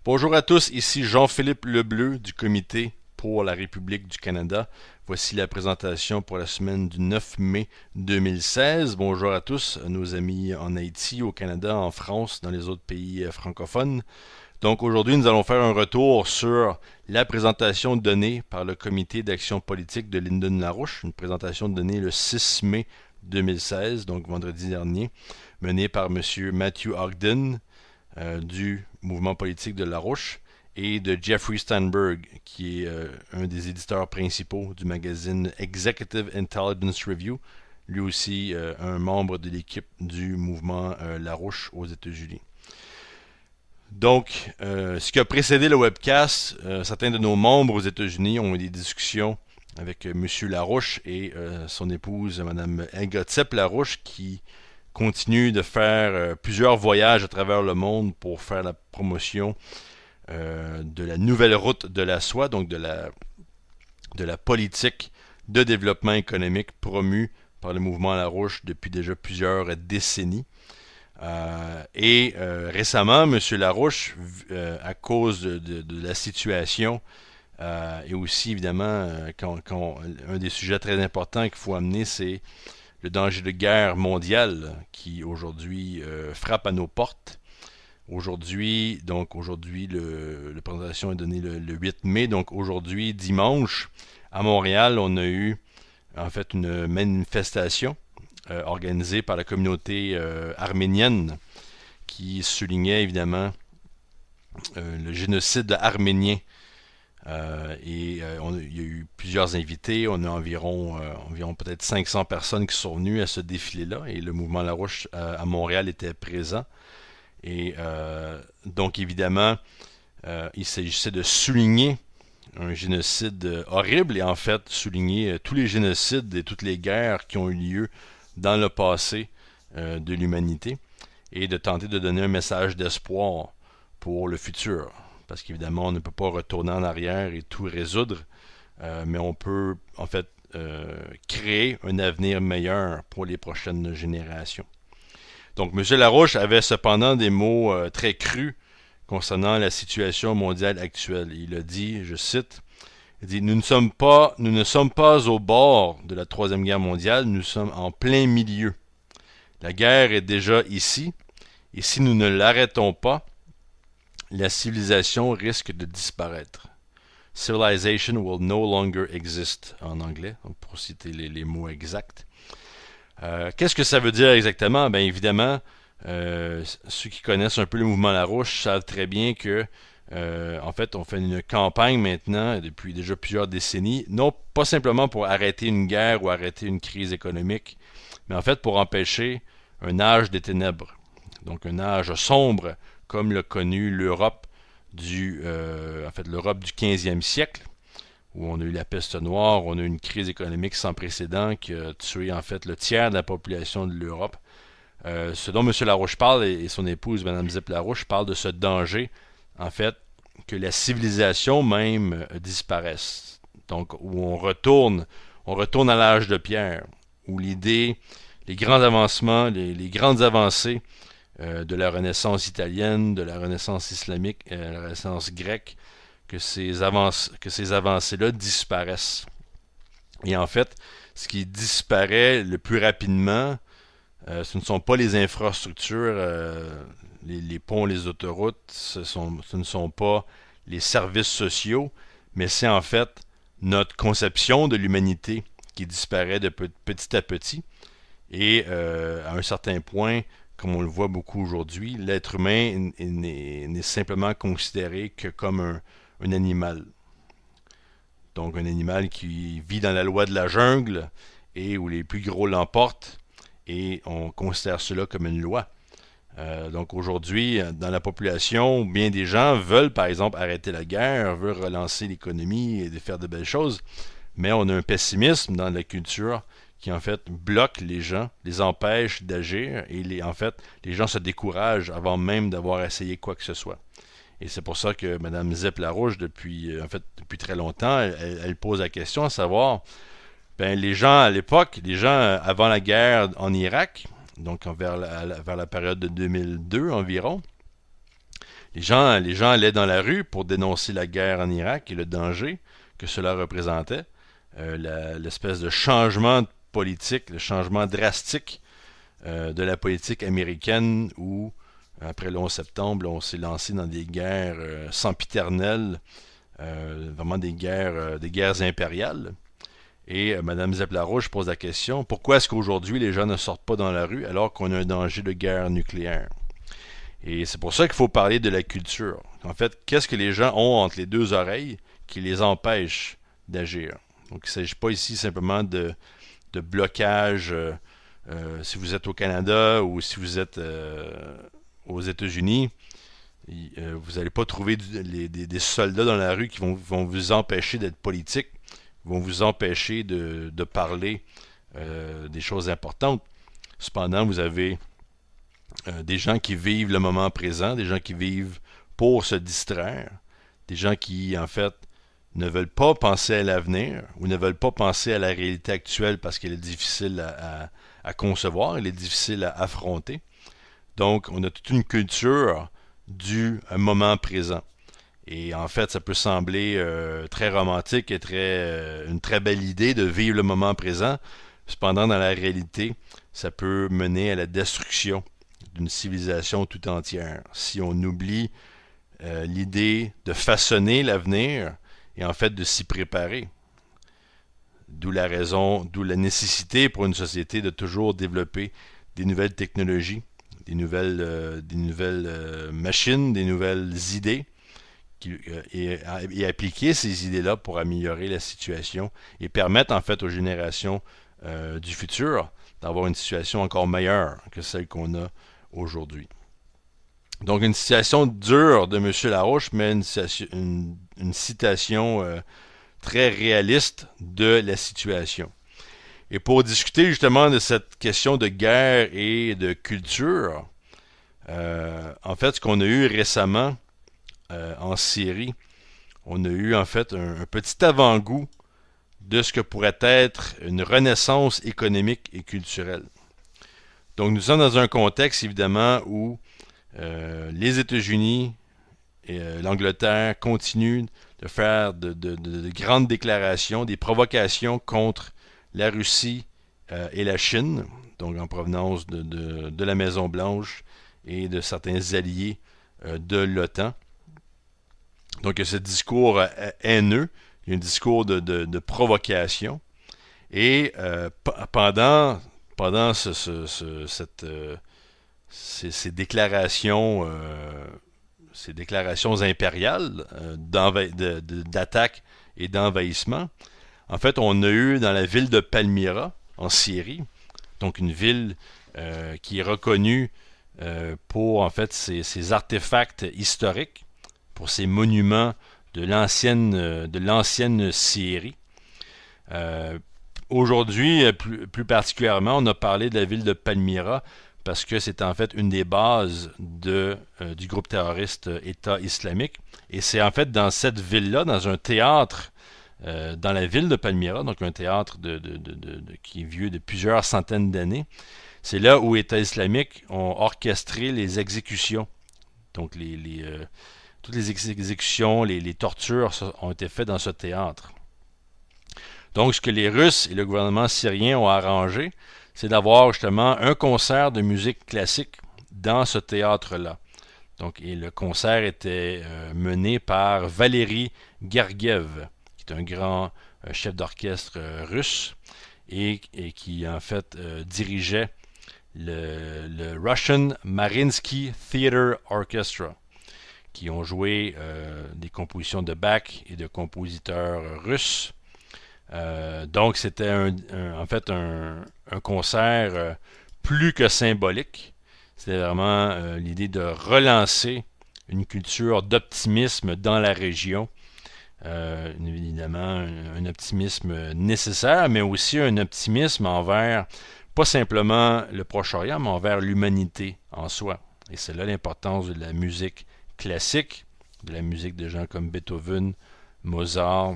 Bonjour à tous, ici Jean-Philippe Lebleu du Comité pour la République du Canada. Voici la présentation pour la semaine du 9 mai 2016. Bonjour à tous, nos amis en Haïti, au Canada, en France, dans les autres pays francophones. Donc aujourd'hui, nous allons faire un retour sur la présentation donnée par le Comité d'action politique de Lyndon LaRouche, une présentation donnée le 6 mai 2016, donc vendredi dernier, menée par M. Matthew Ogden, du mouvement politique de LaRouche et de Jeffrey Steinberg, qui est un des éditeurs principaux du magazine Executive Intelligence Review, lui aussi un membre de l'équipe du mouvement LaRouche aux États-Unis. Donc, ce qui a précédé le webcast, certains de nos membres aux États-Unis ont eu des discussions avec M. LaRouche et son épouse, Mme Elga LaRouche, qui continue de faire plusieurs voyages à travers le monde pour faire la promotion de la nouvelle route de la soie, donc de la politique de développement économique promue par le mouvement LaRouche depuis déjà plusieurs décennies. Récemment, M. LaRouche, à cause de la situation, et aussi évidemment, un des sujets très importants qu'il faut amener, c'est le danger de guerre mondiale qui aujourd'hui frappe à nos portes. Aujourd'hui, la présentation est donnée le 8 mai, donc aujourd'hui, dimanche, à Montréal, on a eu en fait une manifestation organisée par la communauté arménienne qui soulignait évidemment le génocide arménien. Il y a eu plusieurs invités. On a environ peut-être 500 personnes qui sont venues à ce défilé-là. Et le mouvement LaRouche à Montréal était présent. Et donc évidemment, il s'agissait de souligner un génocide horrible et en fait souligner tous les génocides et toutes les guerres qui ont eu lieu dans le passé de l'humanité et de tenter de donner un message d'espoir pour le futur. Parce qu'évidemment, on ne peut pas retourner en arrière et tout résoudre, mais on peut en fait créer un avenir meilleur pour les prochaines générations. Donc, M. LaRouche avait cependant des mots très crus concernant la situation mondiale actuelle. Il a dit, je cite, il dit, nous ne sommes pas au bord de la Troisième Guerre mondiale, nous sommes en plein milieu. La guerre est déjà ici, et si nous ne l'arrêtons pas, la civilisation risque de disparaître. Civilization will no longer exist en anglais, pour citer les mots exacts. Qu'est-ce que ça veut dire exactement? Bien évidemment, ceux qui connaissent un peu le mouvement LaRouche savent très bien que en fait, on fait une campagne maintenant depuis déjà plusieurs décennies, non pas simplement pour arrêter une guerre ou arrêter une crise économique, mais en fait pour empêcher un âge des ténèbres, donc un âge sombre comme l'a connu l'Europe l'Europe du 15e siècle, où on a eu la peste noire, on a eu une crise économique sans précédent qui a tué en fait le tiers de la population de l'Europe. Ce dont M. LaRouche parle et son épouse, Mme Zip LaRouche, parle de ce danger, en fait, que la civilisation même disparaisse. Donc, où on retourne à l'âge de pierre, où les grands avancements, les grandes avancées de la Renaissance italienne, de la Renaissance islamique, la Renaissance grecque, que ces avancées-là disparaissent. Et en fait, ce qui disparaît le plus rapidement, ce ne sont pas les infrastructures, les ponts, les autoroutes, ce ne sont pas les services sociaux, mais c'est en fait notre conception de l'humanité qui disparaît de petit à petit. Et à un certain point, comme on le voit beaucoup aujourd'hui, l'être humain n'est simplement considéré que comme un animal. Donc un animal qui vit dans la loi de la jungle et où les plus gros l'emportent et on considère cela comme une loi. Donc aujourd'hui, dans la population, bien des gens veulent par exemple arrêter la guerre, veulent relancer l'économie et faire de belles choses, mais on a un pessimisme dans la culture qui en fait bloque les gens, les empêche d'agir et en fait les gens se découragent avant même d'avoir essayé quoi que ce soit. Et c'est pour ça que Mme Zip LaRouche, depuis très longtemps, elle pose la question à savoir, ben, les gens à l'époque, les gens avant la guerre en Irak, donc vers la période de 2002 environ, Les gens allaient dans la rue pour dénoncer la guerre en Irak et le danger que cela représentait, l'espèce de changement politique, le changement drastique de la politique américaine où, après le 11 septembre, on s'est lancé dans des guerres sempiternelles, vraiment des guerres impériales. Et Mme Zepp-Larouche pose la question, pourquoi est-ce qu'aujourd'hui les gens ne sortent pas dans la rue alors qu'on a un danger de guerre nucléaire? Et c'est pour ça qu'il faut parler de la culture. En fait, qu'est-ce que les gens ont entre les deux oreilles qui les empêche d'agir? Donc, il ne s'agit pas ici simplement de blocage si vous êtes au Canada ou si vous êtes aux États-Unis. Vous n'allez pas trouver des soldats dans la rue qui vont vous empêcher d'être politique, vont vous empêcher de parler des choses importantes. Cependant, vous avez des gens qui vivent le moment présent, des gens qui vivent pour se distraire, des gens qui, en fait, ne veulent pas penser à l'avenir ou ne veulent pas penser à la réalité actuelle parce qu'elle est difficile à concevoir, elle est difficile à affronter. Donc, on a toute une culture du moment présent. Et en fait, ça peut sembler très romantique et une très belle idée de vivre le moment présent. Cependant, dans la réalité, ça peut mener à la destruction d'une civilisation tout entière. Si on oublie l'idée de façonner l'avenir et en fait de s'y préparer. D'où la raison, d'où la nécessité pour une société de toujours développer des nouvelles technologies, des nouvelles machines, des nouvelles idées, et appliquer ces idées-là pour améliorer la situation et permettre en fait aux générations du futur d'avoir une situation encore meilleure que celle qu'on a aujourd'hui. Donc une citation dure de M. Larouche, mais une citation très réaliste de la situation. Et pour discuter justement de cette question de guerre et de culture, en fait, ce qu'on a eu récemment en Syrie, on a eu en fait un petit avant-goût de ce que pourrait être une renaissance économique et culturelle. Donc nous sommes dans un contexte évidemment où les États-Unis et l'Angleterre continuent de faire de grandes déclarations, des provocations contre la Russie et la Chine, donc en provenance de la Maison-Blanche et de certains alliés de l'OTAN. Donc il y a ce discours haineux, il y a un discours de provocation. Et pendant ces déclarations impériales d'attaque et d'envahissement, en fait, on a eu dans la ville de Palmyra, en Syrie, donc une ville qui est reconnue pour en fait ses artefacts historiques, pour ses monuments de l'ancienne Syrie. Aujourd'hui, plus particulièrement, on a parlé de la ville de Palmyra parce que c'est en fait une des bases du groupe terroriste État islamique. Et c'est en fait dans cette ville-là, dans un théâtre dans la ville de Palmyra, donc un théâtre qui est vieux de plusieurs centaines d'années, c'est là où État islamique ont orchestré les exécutions. Donc toutes les exécutions, les tortures ont été faites dans ce théâtre. Donc ce que les Russes et le gouvernement syrien ont arrangé, c'est d'avoir justement un concert de musique classique dans ce théâtre-là. Donc, et le concert était mené par Valery Gergiev, qui est un grand chef d'orchestre russe et qui en fait dirigeait le Russian Mariinsky Theater Orchestra, qui ont joué des compositions de Bach et de compositeurs russes. Donc c'était en fait un concert plus que symbolique. C'était vraiment l'idée de relancer une culture d'optimisme dans la région. Évidemment, un optimisme nécessaire, mais aussi un optimisme envers, pas simplement le Proche-Orient, mais envers l'humanité en soi. Et c'est là l'importance de la musique classique, de la musique de gens comme Beethoven, Mozart,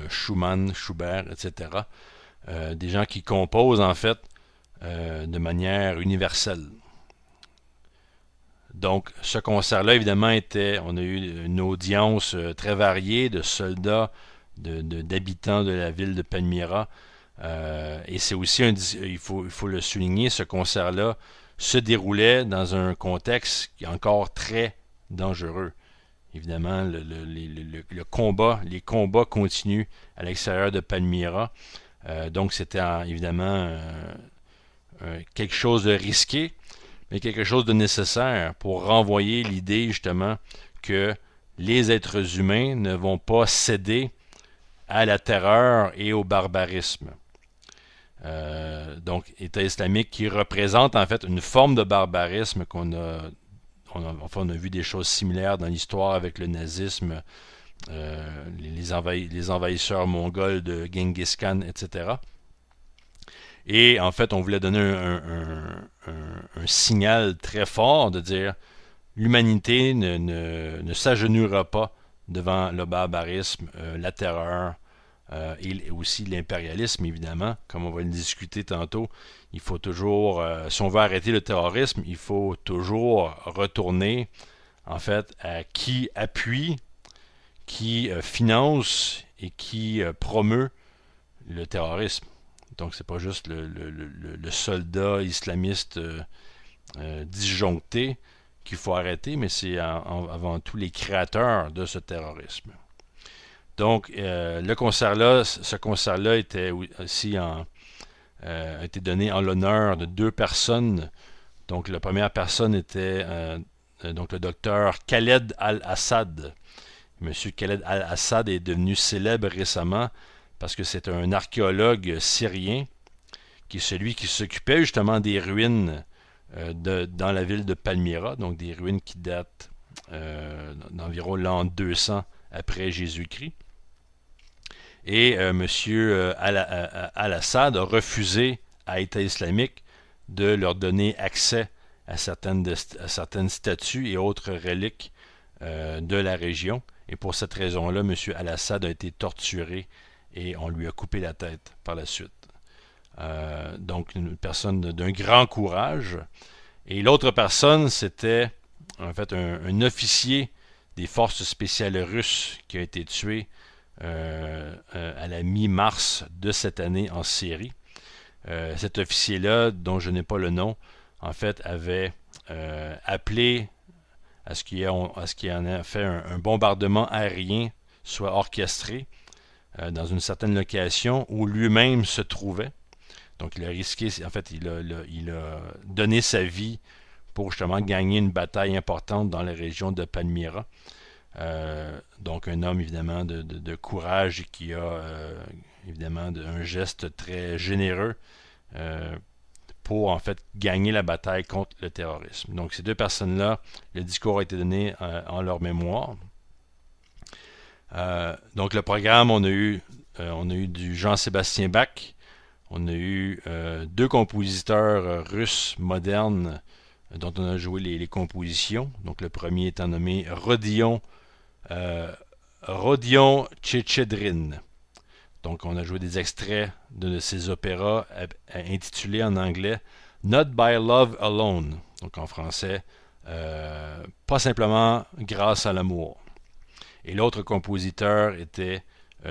Schumann, Schubert, etc. Des gens qui composent en fait de manière universelle. Donc, ce concert-là, évidemment, on a eu une audience très variée de soldats, d'habitants de la ville de Palmyra. Et c'est aussi, il faut le souligner, ce concert-là se déroulait dans un contexte qui est encore très dangereux. Évidemment, le combat, les combats continuent à l'extérieur de Palmyra. Donc, c'était évidemment quelque chose de risqué, mais quelque chose de nécessaire pour renvoyer l'idée justement que les êtres humains ne vont pas céder à la terreur et au barbarisme. Donc, État islamique qui représente en fait une forme de barbarisme on a vu des choses similaires dans l'histoire avec le nazisme, les envahisseurs mongols de Genghis Khan, etc. Et en fait, on voulait donner un signal très fort de dire l'humanité ne s'agenouillera pas devant le barbarisme, la terreur et aussi l'impérialisme, évidemment. Comme on va le discuter tantôt, il faut toujours, si on veut arrêter le terrorisme, il faut toujours retourner en fait à qui appuie, qui finance et qui promeut le terrorisme. Donc, c'est pas juste le soldat islamiste disjoncté qu'il faut arrêter, mais c'est avant tout les créateurs de ce terrorisme. Donc, ce concert-là était aussi a été donné en l'honneur de 2 personnes. Donc, la première personne était donc le docteur Khaled Al-Assad. Monsieur Khaled Al-Assad est devenu célèbre récemment parce que c'est un archéologue syrien qui est celui qui s'occupait justement des ruines dans la ville de Palmyra, donc des ruines qui datent d'environ l'an 200 après Jésus-Christ. Et M. Al-Assad a refusé à État islamique de leur donner accès à certaines statues et autres reliques de la région. Et pour cette raison-là, M. Al-Assad a été torturé et on lui a coupé la tête par la suite. Donc une personne d'un grand courage. Et l'autre personne, c'était en fait un officier des forces spéciales russes qui a été tué à la mi-mars de cette année en Syrie. Cet officier-là, dont je n'ai pas le nom, en fait avait appelé à ce qu'il y en ait fait un bombardement aérien, soit orchestré, dans une certaine location où lui-même se trouvait. Donc il a risqué, en fait, il a donné sa vie pour justement gagner une bataille importante dans la région de Palmyra. Donc un homme évidemment de courage et qui a évidemment un geste très généreux pour en fait gagner la bataille contre le terrorisme. Donc ces 2 personnes-là, le discours a été donné en leur mémoire. Donc le programme, on a eu du Jean-Sébastien Bach, on a eu 2 compositeurs russes modernes dont on a joué les compositions. Donc le premier étant nommé Rodion Tchétchedrin. Donc on a joué des extraits de ces opéras intitulés en anglais Not by Love Alone. Donc en français, pas simplement grâce à l'amour. Et l'autre compositeur était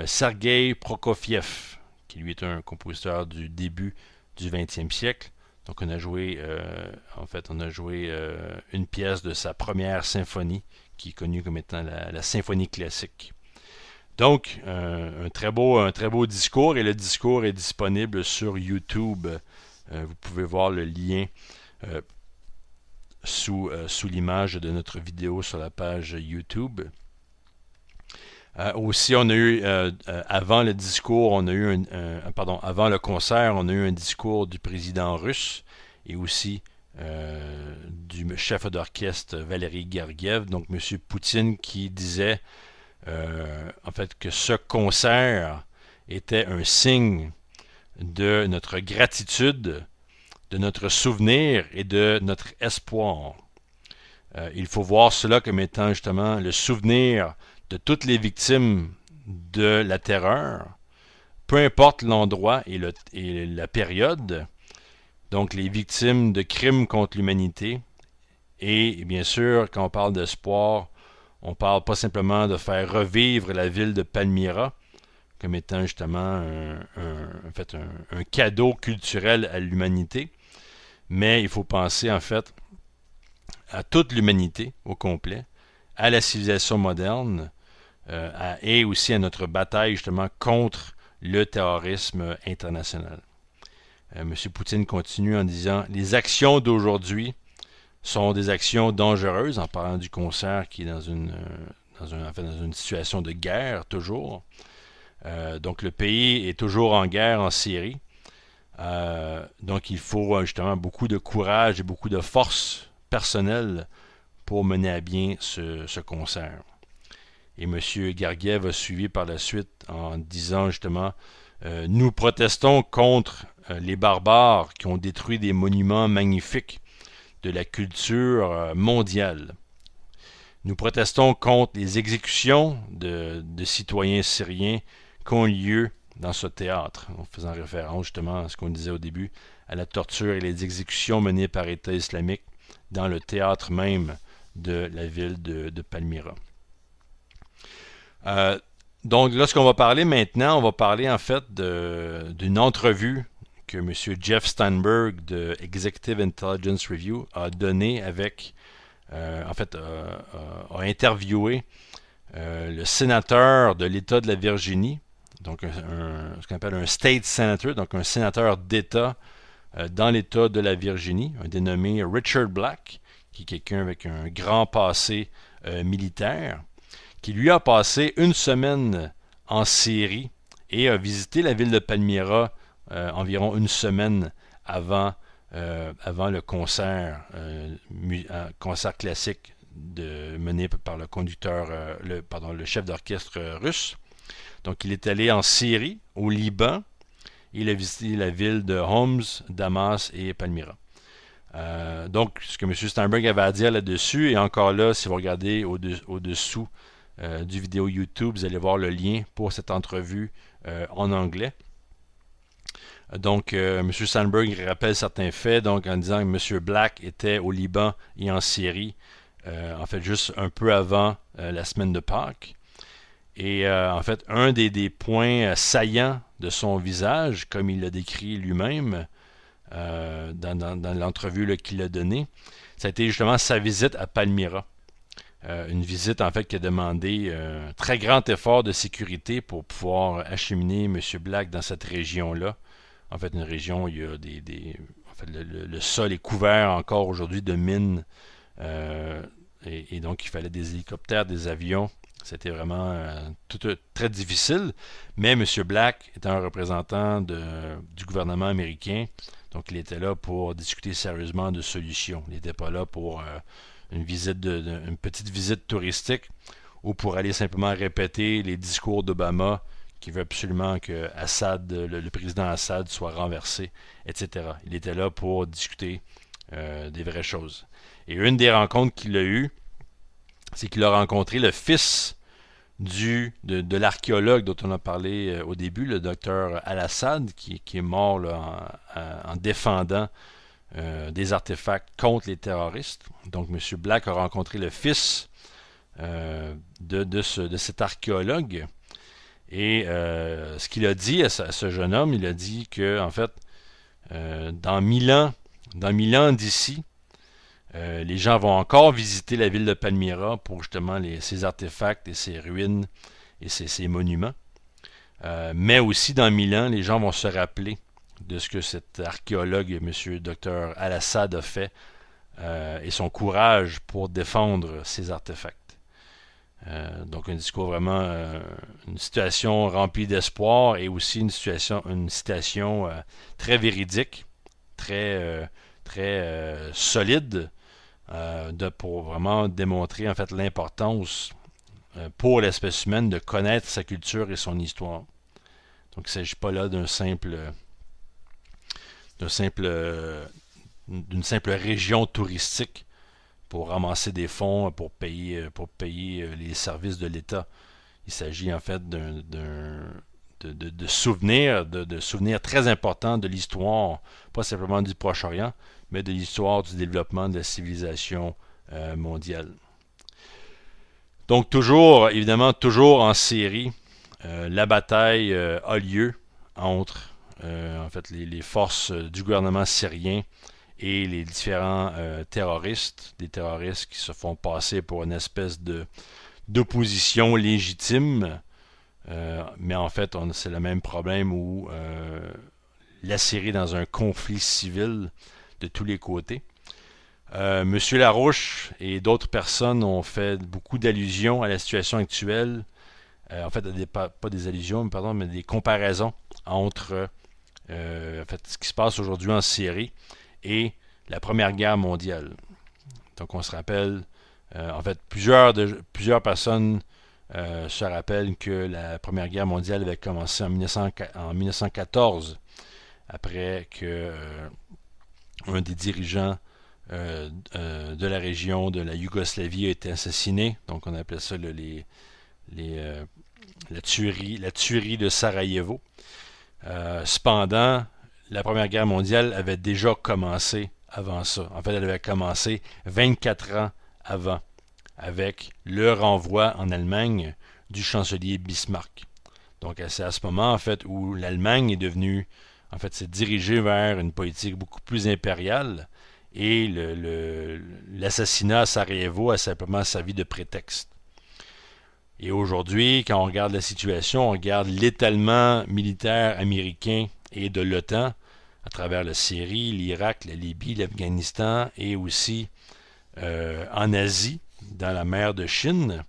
Sergei Prokofiev, qui lui est un compositeur du début du 20e siècle. Donc on a joué, une pièce de sa première symphonie, qui est connue comme étant la symphonie classique. Donc, un très beau discours, et le discours est disponible sur YouTube. Vous pouvez voir le lien sous l'image de notre vidéo sur la page YouTube. Aussi, on a eu, avant le discours, avant le concert, on a eu un discours du président russe et aussi du chef d'orchestre Valéry Gergiev, donc M. Poutine, qui disait en fait que ce concert était un signe de notre gratitude, de notre souvenir et de notre espoir. Il faut voir cela comme étant justement le souvenir de toutes les victimes de la terreur, peu importe l'endroit et la période, donc les victimes de crimes contre l'humanité Et bien sûr, quand on parle d'espoir, on parle pas simplement de faire revivre la ville de Palmyra comme étant justement en fait un cadeau culturel à l'humanité, mais il faut penser en fait à toute l'humanité au complet, à la civilisation moderne et aussi à notre bataille justement contre le terrorisme international. M. Poutine continue en disant « Les actions d'aujourd'hui sont des actions dangereuses », en parlant du concert qui est dans une situation de guerre toujours. Donc le pays est toujours en guerre en Syrie. Donc il faut justement beaucoup de courage et beaucoup de force personnelle pour mener à bien ce concert. Et M. Gergiev a suivi par la suite en disant justement nous protestons contre les barbares qui ont détruit des monuments magnifiques de la culture mondiale. Nous protestons contre les exécutions de citoyens syriens qui ont lieu dans ce théâtre, en faisant référence justement à ce qu'on disait au début, à la torture et les exécutions menées par État islamique dans le théâtre même de la ville de Palmyra. Donc là, ce qu'on va parler maintenant, on va parler en fait d'une entrevue que M. Jeff Steinberg de Executive Intelligence Review a donnée avec, a interviewé le sénateur de l'État de la Virginie, donc ce qu'on appelle un state senator, donc un sénateur d'État dans l'État de la Virginie, un dénommé Richard Black, qui est quelqu'un avec un grand passé militaire, qui lui a passé une semaine en Syrie et a visité la ville de Palmyra environ une semaine avant le concert, concert classique mené par le conducteur, le chef d'orchestre russe. Donc il est allé en Syrie, au Liban, et il a visité la ville de Homs, Damas et Palmyra. Donc ce que M. Steinberg avait à dire là-dessus, et encore là, si vous regardez au-dessous du vidéo YouTube, vous allez voir le lien pour cette entrevue en anglais. Donc, M. Steinberg rappelle certains faits, donc en disant que M. Black était au Liban et en Syrie, en fait, juste un peu avant la semaine de Pâques. Et en fait, un des points saillants de son visage, comme il l'a décrit lui-même dans l'entrevue qu'il a donnée, ça a été justement sa visite à Palmyra. Une visite en fait qui a demandé un très grand effort de sécurité pour pouvoir acheminer M. Black dans cette région-là. En fait, une région où il y a en fait, le sol est couvert encore aujourd'hui de mines et donc il fallait des hélicoptères, des avions. C'était vraiment très difficile. Mais M. Black était un représentant du gouvernement américain, donc il était là pour discuter sérieusement de solutions. Il n'était pas là pour une petite visite touristique ou pour aller simplement répéter les discours d'Obama qui veut absolument que le président Assad soit renversé, etc. Il était là pour discuter des vraies choses. Et une des rencontres qu'il a eues, c'est qu'il a rencontré le fils de l'archéologue dont on a parlé au début, le docteur Al-Assad, qui est mort là, en défendant des artefacts contre les terroristes. Donc M. Black a rencontré le fils de cet archéologue. Et ce qu'il a dit à ce jeune homme, il a dit que en fait, dans 1000 ans d'ici, les gens vont encore visiter la ville de Palmyra pour justement ces artefacts et ces ruines et ces monuments. Mais aussi dans 1000 ans, les gens vont se rappeler de ce que cet archéologue, M. Dr. Al-Assad, a fait et son courage pour défendre ces artefacts. Donc un discours vraiment, une situation remplie d'espoir et aussi une citation très véridique, très solide, pour vraiment démontrer en fait l'importance pour l'espèce humaine de connaître sa culture et son histoire. Donc il ne s'agit pas là d'une simple région touristique pour ramasser des fonds pour payer les services de l'État. Il s'agit en fait de souvenirs très importants de l'histoire, pas simplement du Proche-Orient, mais de l'histoire du développement de la civilisation mondiale. Donc toujours, évidemment, toujours en série, la bataille a lieu entre en fait les forces du gouvernement syrien et les différents terroristes, des terroristes qui se font passer pour une espèce d'opposition légitime, mais en fait c'est le même problème où la Syrie est dans un conflit civil de tous les côtés. Monsieur Larouche et d'autres personnes ont fait beaucoup d'allusions à la situation actuelle, en fait pas des allusions, mais, pardon, mais des comparaisons entre en fait, ce qui se passe aujourd'hui en Syrie et la Première Guerre mondiale. Donc on se rappelle, en fait plusieurs personnes se rappellent que la Première Guerre mondiale avait commencé en 1914, après que un des dirigeants de la région de la Yougoslavie a été assassiné. Donc on appelle ça la tuerie de Sarajevo. Cependant, la Première Guerre mondiale avait déjà commencé avant ça. En fait, elle avait commencé 24 ans avant, avec le renvoi en Allemagne du chancelier Bismarck. Donc c'est à ce moment, en fait, où l'Allemagne est devenue, en fait, s'est dirigée vers une politique beaucoup plus impériale, et l'assassinat à Sarajevo a simplement servi de prétexte. Et aujourd'hui, quand on regarde la situation, on regarde l'étalement militaire américain et de l'OTAN à travers la Syrie, l'Irak, la Libye, l'Afghanistan et aussi en Asie, dans la mer de Chine.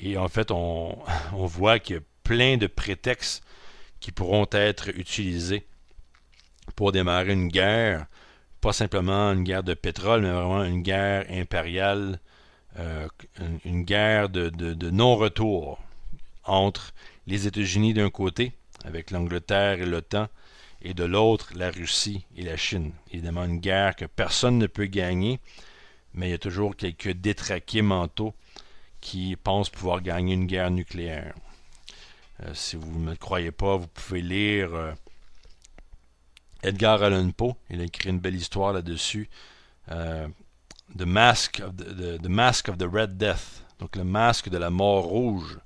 Et en fait, on voit qu'il y a plein de prétextes qui pourront être utilisés pour démarrer une guerre, pas simplement une guerre de pétrole, mais vraiment une guerre impériale, une guerre de non-retour entre les États-Unis d'un côté, avec l'Angleterre et l'OTAN, et de l'autre, la Russie et la Chine. Évidemment, une guerre que personne ne peut gagner, mais il y a toujours quelques détraqués mentaux qui pensent pouvoir gagner une guerre nucléaire. Si vous ne me croyez pas, vous pouvez lire Edgar Allan Poe. Il a écrit une belle histoire là-dessus. The Mask of the Red Death, donc le masque de la mort rouge,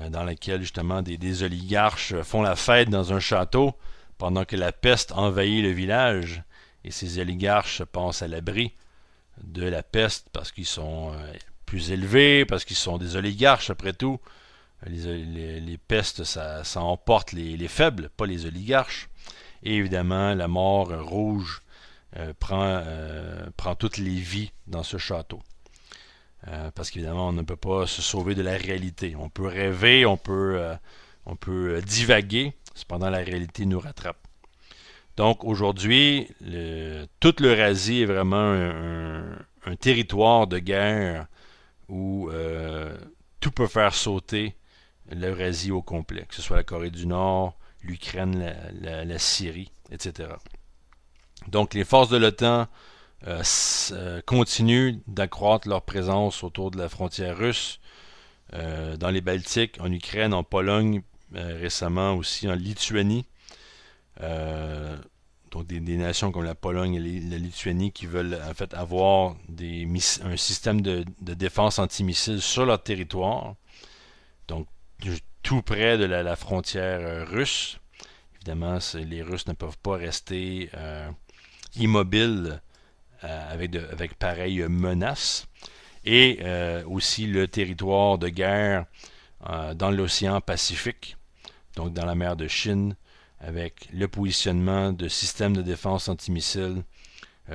dans lequel justement des oligarches font la fête dans un château pendant que la peste envahit le village, et ces oligarches se pensent à l'abri de la peste parce qu'ils sont plus élevés, parce qu'ils sont des oligarches après tout. Les pestes, ça emporte les faibles, pas les oligarches. Et évidemment, la mort rouge prend toutes les vies dans ce château. Parce qu'évidemment, on ne peut pas se sauver de la réalité. On peut rêver, on peut divaguer, cependant la réalité nous rattrape. Donc aujourd'hui, toute l'Eurasie est vraiment un territoire de guerre où tout peut faire sauter l'Eurasie au complet, que ce soit la Corée du Nord, l'Ukraine, la Syrie, etc. Donc les forces de l'OTAN continuent d'accroître leur présence autour de la frontière russe, dans les Baltiques, en Ukraine, en Pologne, récemment aussi en Lituanie. Donc des nations comme la Pologne et la Lituanie qui veulent en fait avoir un système de défense antimissile sur leur territoire, donc tout près de la frontière russe. Évidemment, les Russes ne peuvent pas rester immobiles avec pareille menace. Et aussi le territoire de guerre dans l'océan Pacifique, donc dans la mer de Chine, avec le positionnement de systèmes de défense antimissile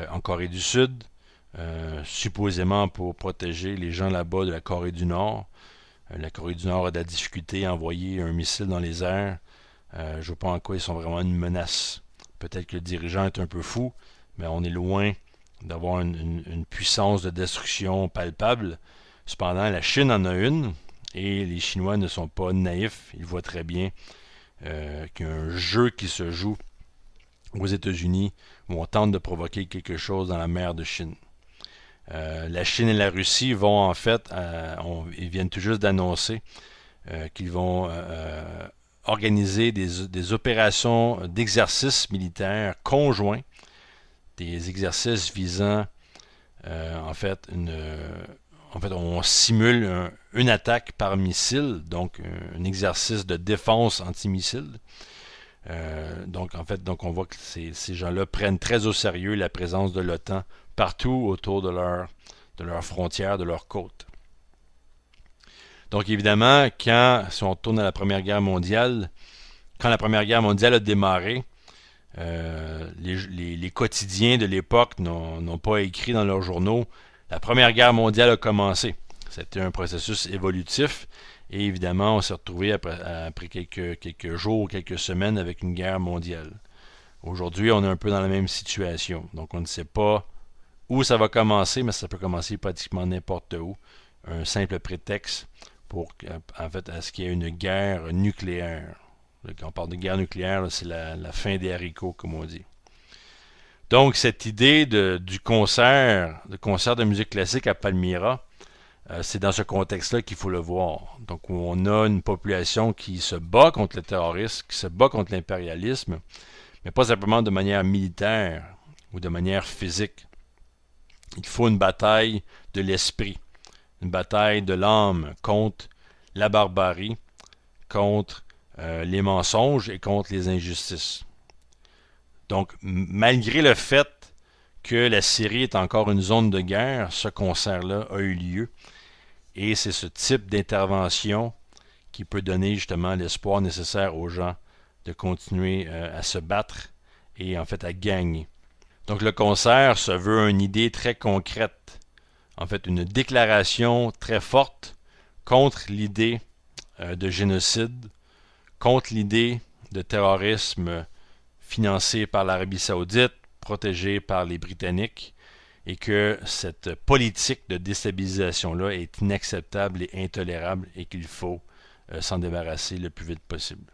en Corée du Sud, supposément pour protéger les gens là-bas de la Corée du Nord. La Corée du Nord a de la difficulté à envoyer un missile dans les airs. Je ne vois pas en quoi ils sont vraiment une menace. Peut-être que le dirigeant est un peu fou, mais on est loin d'avoir une puissance de destruction palpable. Cependant, la Chine en a une, et les Chinois ne sont pas naïfs. Ils voient très bien qu'il y a un jeu qui se joue aux États-Unis où on tente de provoquer quelque chose dans la mer de Chine. La Chine et la Russie vont en fait, ils viennent tout juste d'annoncer qu'ils vont organiser des opérations d'exercices militaires conjoints, des exercices visant en fait, on simule une attaque par missile, donc un exercice de défense antimissile. Donc on voit que ces gens-là prennent très au sérieux la présence de l'OTAN partout autour de leurs frontières, de leurs côtes. Donc évidemment, si on tourne à la Première Guerre mondiale, quand la Première Guerre mondiale a démarré, les quotidiens de l'époque n'ont pas écrit dans leurs journaux « La Première Guerre mondiale a commencé ». C'était un processus évolutif et évidemment, on s'est retrouvé après quelques jours, quelques semaines avec une guerre mondiale. Aujourd'hui, on est un peu dans la même situation. Donc, on ne sait pas où ça va commencer, mais ça peut commencer pratiquement n'importe où. Un simple prétexte pour, en fait, à ce qu'il y ait une guerre nucléaire. Quand on parle de guerre nucléaire, c'est la fin des haricots, comme on dit. Donc, cette idée du concert de musique classique à Palmyra, c'est dans ce contexte-là qu'il faut le voir. Donc, où on a une population qui se bat contre le terrorisme, qui se bat contre l'impérialisme, mais pas simplement de manière militaire ou de manière physique. Il faut une bataille de l'esprit, une bataille de l'âme contre la barbarie, contre les mensonges et contre les injustices. Donc, malgré le fait que la Syrie est encore une zone de guerre, ce concert-là a eu lieu. Et c'est ce type d'intervention qui peut donner justement l'espoir nécessaire aux gens de continuer à se battre et en fait à gagner. Donc le concert se veut une idée très concrète, en fait une déclaration très forte contre l'idée de génocide, contre l'idée de terrorisme financé par l'Arabie Saoudite, protégé par les Britanniques, et que cette politique de déstabilisation-là est inacceptable et intolérable et qu'il faut s'en débarrasser le plus vite possible.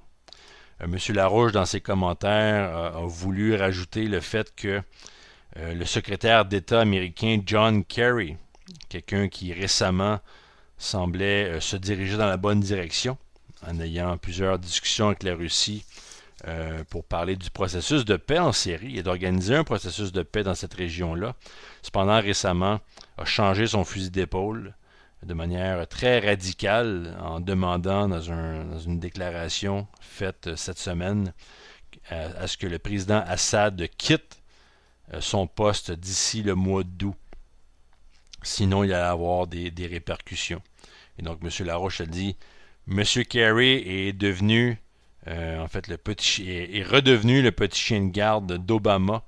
M. Larouche, dans ses commentaires, a voulu rajouter le fait que le secrétaire d'État américain John Kerry, quelqu'un qui récemment semblait se diriger dans la bonne direction, en ayant plusieurs discussions avec la Russie pour parler du processus de paix en Syrie et d'organiser un processus de paix dans cette région-là. Cependant, récemment, a changé son fusil d'épaule de manière très radicale en demandant dans une déclaration faite cette semaine à ce que le président Assad quitte son poste d'ici le mois d'août. Sinon, il allait avoir des répercussions. Et donc, M. Larouche a dit « M. Kerry est devenu en fait, est redevenu le petit chien de garde d'Obama,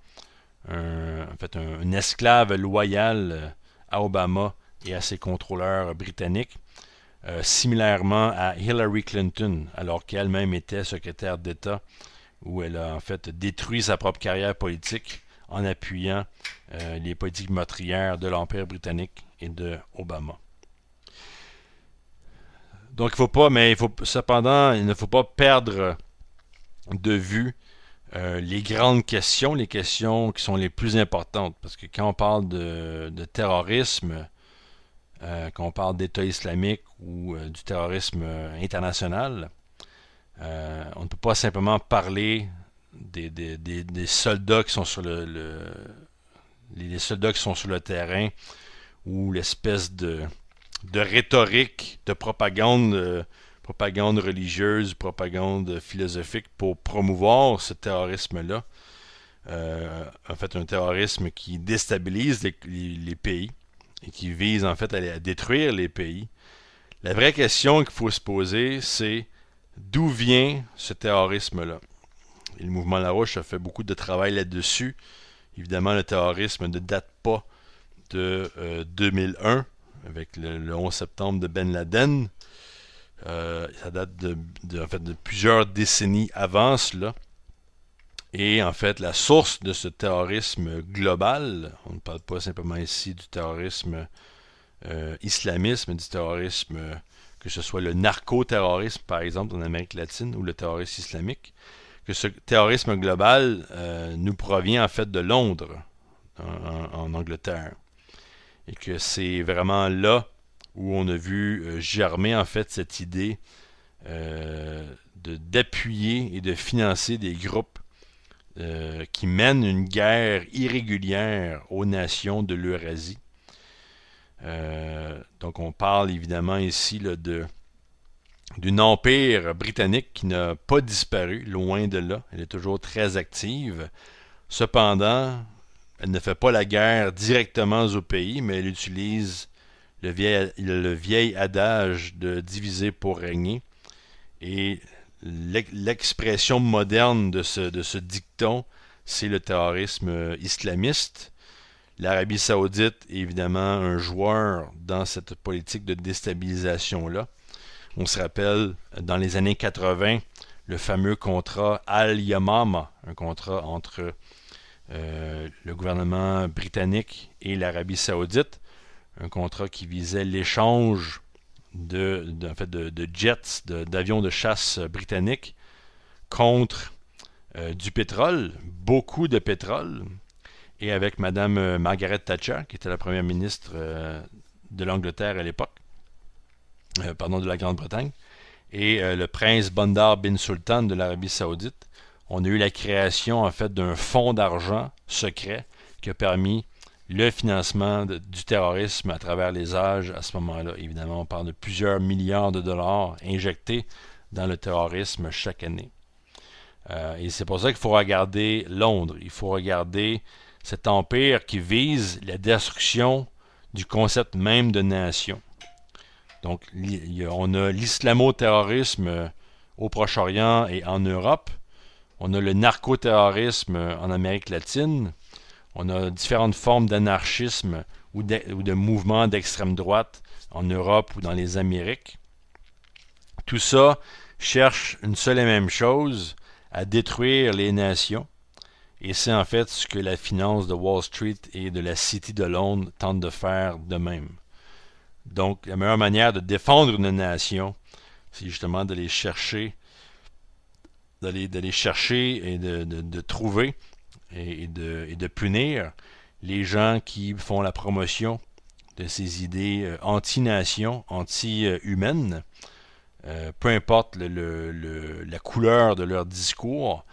un esclave loyal à Obama et à ses contrôleurs britanniques, similairement à Hillary Clinton, alors qu'elle-même était secrétaire d'État, où elle a en fait détruit sa propre carrière politique en appuyant les politiques meurtrières de l'Empire britannique et de Obama. Donc cependant, il ne faut pas perdre de vue les grandes questions, les questions qui sont les plus importantes. Parce que quand on parle de terrorisme, quand on parle d'État islamique ou du terrorisme international, on ne peut pas simplement parler des soldats qui sont sur les soldats qui sont sur le terrain ou l'espèce de rhétorique, de propagande religieuse, propagande philosophique pour promouvoir ce terrorisme-là. En fait, un terrorisme qui déstabilise les pays et qui vise en fait à détruire les pays. La vraie question qu'il faut se poser, c'est d'où vient ce terrorisme-là? Et le mouvement Larouche a fait beaucoup de travail là-dessus. Évidemment, le terrorisme ne date pas de 2001, avec le 11 septembre de Ben Laden. Ça date en fait, de plusieurs décennies avant cela. Et en fait, la source de ce terrorisme global, on ne parle pas simplement ici du terrorisme islamiste, mais du terrorisme, que ce soit le narco-terrorisme, par exemple, en Amérique latine, ou le terrorisme islamique, que ce terrorisme global nous provient en fait de Londres, en Angleterre. Et que c'est vraiment là où on a vu germer en fait cette idée d'appuyer et de financer des groupes qui mènent une guerre irrégulière aux nations de l'Eurasie, Donc on parle évidemment ici là, d'une empire britannique qui n'a pas disparu, loin de là. Elle est toujours très active. Cependant, elle ne fait pas la guerre directement au pays, mais elle utilise le vieil adage de diviser pour régner. Et l'expression moderne de ce dicton, c'est le terrorisme islamiste. L'Arabie saoudite est évidemment un joueur dans cette politique de déstabilisation-là. On se rappelle, dans les années 80, le fameux contrat Al-Yamama, un contrat entre le gouvernement britannique et l'Arabie saoudite, un contrat qui visait l'échange de jets, d'avions de chasse britanniques contre du pétrole, beaucoup de pétrole, et avec Mme Margaret Thatcher, qui était la première ministre de l'Angleterre à l'époque, de la Grande-Bretagne, et le prince Bandar bin Sultan de l'Arabie saoudite. On a eu la création en fait d'un fonds d'argent secret qui a permis le financement du terrorisme à travers les âges à ce moment-là. Évidemment, on parle de plusieurs milliards de dollars injectés dans le terrorisme chaque année. Et c'est pour ça qu'il faut regarder Londres. Il faut regarder cet empire qui vise la destruction du concept même de nation. Donc, on a l'islamo-terrorisme au Proche-Orient et en Europe. On a le narcoterrorisme en Amérique latine. On a différentes formes d'anarchisme ou de mouvements d'extrême droite en Europe ou dans les Amériques. Tout ça cherche une seule et même chose, à détruire les nations. Et c'est en fait ce que la finance de Wall Street et de la City de Londres tentent de faire de même. Donc, la meilleure manière de défendre une nation, c'est justement d'aller chercher, et de trouver et de punir les gens qui font la promotion de ces idées anti-nation, anti-humaines, peu importe la couleur de leur discours.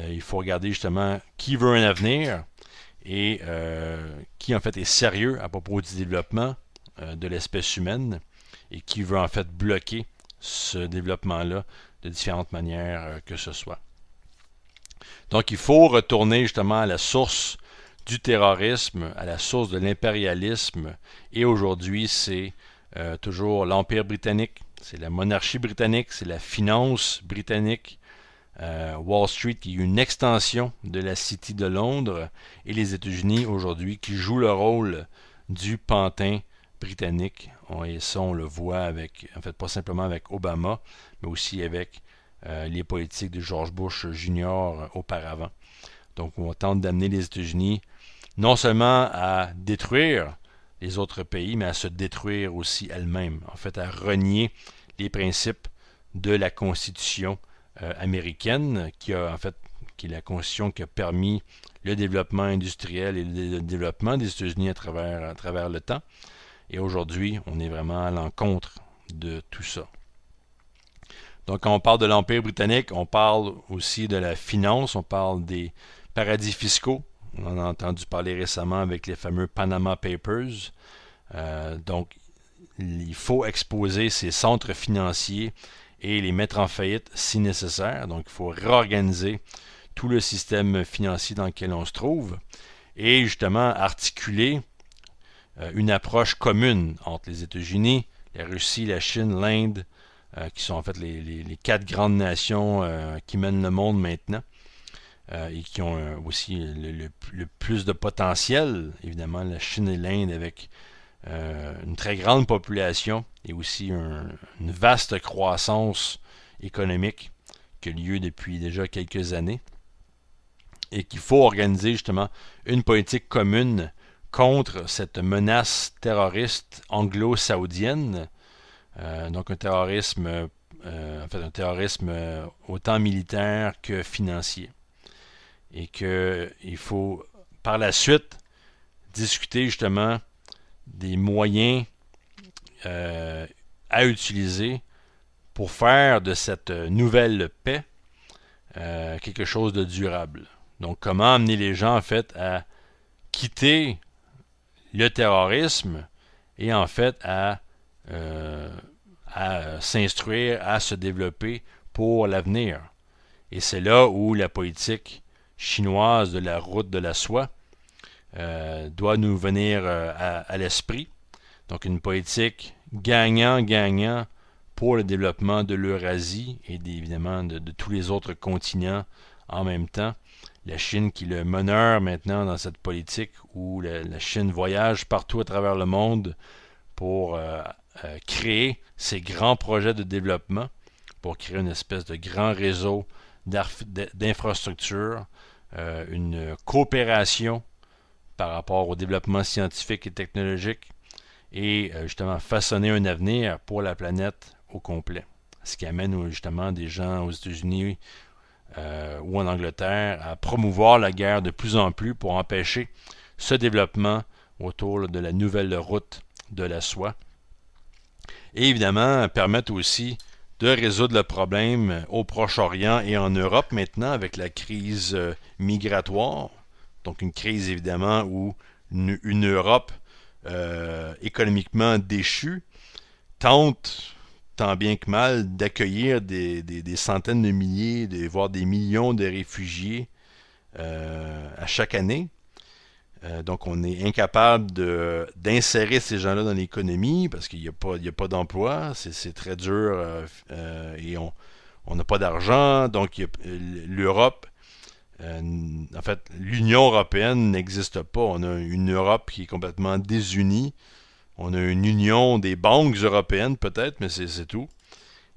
Il faut regarder justement qui veut un avenir et qui en fait est sérieux à propos du développement de l'espèce humaine et qui veut en fait bloquer ce développement-là de différentes manières que ce soit. Donc il faut retourner justement à la source du terrorisme, à la source de l'impérialisme, et aujourd'hui c'est toujours l'Empire britannique, c'est la monarchie britannique, c'est la finance britannique, Wall Street qui est une extension de la City de Londres, et les États-Unis aujourd'hui qui jouent le rôle du pantin britannique. Et ça, on le voit avec, en fait, pas simplement avec Obama, mais aussi avec les politiques de George Bush Jr. auparavant. Donc, on tente d'amener les États-Unis non seulement à détruire les autres pays, mais à se détruire aussi elles-mêmes. En fait, à renier les principes de la Constitution américaine, qui est la Constitution qui a permis le développement industriel et le développement des États-Unis à travers le temps. Et aujourd'hui, on est vraiment à l'encontre de tout ça. Donc, quand on parle de l'Empire britannique, on parle aussi de la finance, on parle des paradis fiscaux. On en a entendu parler récemment avec les fameux Panama Papers. Donc, il faut exposer ces centres financiers et les mettre en faillite si nécessaire. Donc, il faut réorganiser tout le système financier dans lequel on se trouve et justement articuler une approche commune entre les États-Unis, la Russie, la Chine, l'Inde, qui sont en fait les quatre grandes nations qui mènent le monde maintenant et qui ont aussi le plus de potentiel, évidemment, la Chine et l'Inde avec une très grande population et aussi une vaste croissance économique qui a lieu depuis déjà quelques années et qu'il faut organiser justement une politique commune contre cette menace terroriste anglo-saoudienne, donc un terrorisme autant militaire que financier. Et qu'il faut par la suite discuter justement des moyens à utiliser pour faire de cette nouvelle paix quelque chose de durable. Donc comment amener les gens en fait à quitter le terrorisme et en fait à s'instruire, à se développer pour l'avenir. Et c'est là où la politique chinoise de la route de la soie doit nous venir à l'esprit. Donc une politique gagnant-gagnant pour le développement de l'Eurasie et évidemment de tous les autres continents en même temps. La Chine qui est le meneur maintenant dans cette politique où la Chine voyage partout à travers le monde pour créer ces grands projets de développement, pour créer une espèce de grand réseau d'infrastructures, une coopération par rapport au développement scientifique et technologique et justement façonner un avenir pour la planète au complet. Ce qui amène justement des gens aux États-Unis ou en Angleterre à promouvoir la guerre de plus en plus pour empêcher ce développement autour de la nouvelle route de la soie. Et évidemment, permettre aussi de résoudre le problème au Proche-Orient et en Europe maintenant avec la crise migratoire. Donc une crise évidemment où une Europe économiquement déchue tente tant bien que mal d'accueillir des centaines de milliers, voire des millions de réfugiés à chaque année. Donc, on est incapable d'insérer ces gens-là dans l'économie parce qu'il n'y a pas d'emploi. C'est très dur et on n'a pas d'argent. Donc, l'Europe, en fait, l'Union européenne n'existe pas. On a une Europe qui est complètement désunie. On a une union des banques européennes peut-être, mais c'est tout.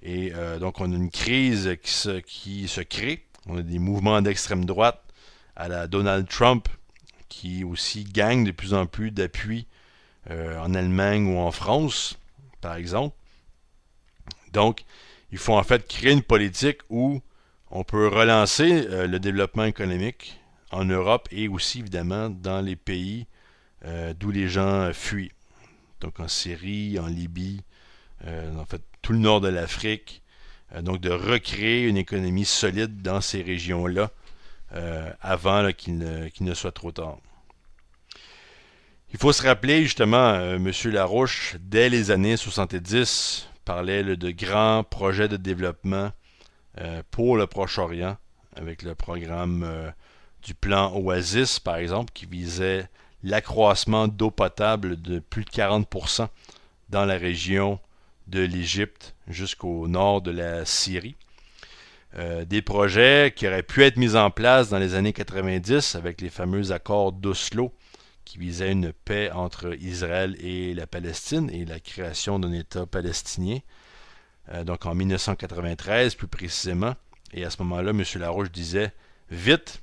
Et donc, on a une crise qui se crée. On a des mouvements d'extrême droite à la Donald Trump qui aussi gagne de plus en plus d'appui en Allemagne ou en France, par exemple. Donc, il faut en fait créer une politique où on peut relancer le développement économique en Europe et aussi évidemment dans les pays d'où les gens fuient. Donc en Syrie, en Libye, en fait tout le nord de l'Afrique. Donc de recréer une économie solide dans ces régions-là avant qu'il ne soit trop tard. Il faut se rappeler justement, M. Larouche, dès les années 70, parlait de grands projets de développement pour le Proche-Orient, avec le programme du plan Oasis, par exemple, qui visait l'accroissement d'eau potable de plus de 40% dans la région de l'Égypte jusqu'au nord de la Syrie. Des projets qui auraient pu être mis en place dans les années 90 avec les fameux accords d'Oslo qui visaient une paix entre Israël et la Palestine et la création d'un État palestinien. Donc en 1993 plus précisément. Et à ce moment-là, M. Larouche disait « Vite,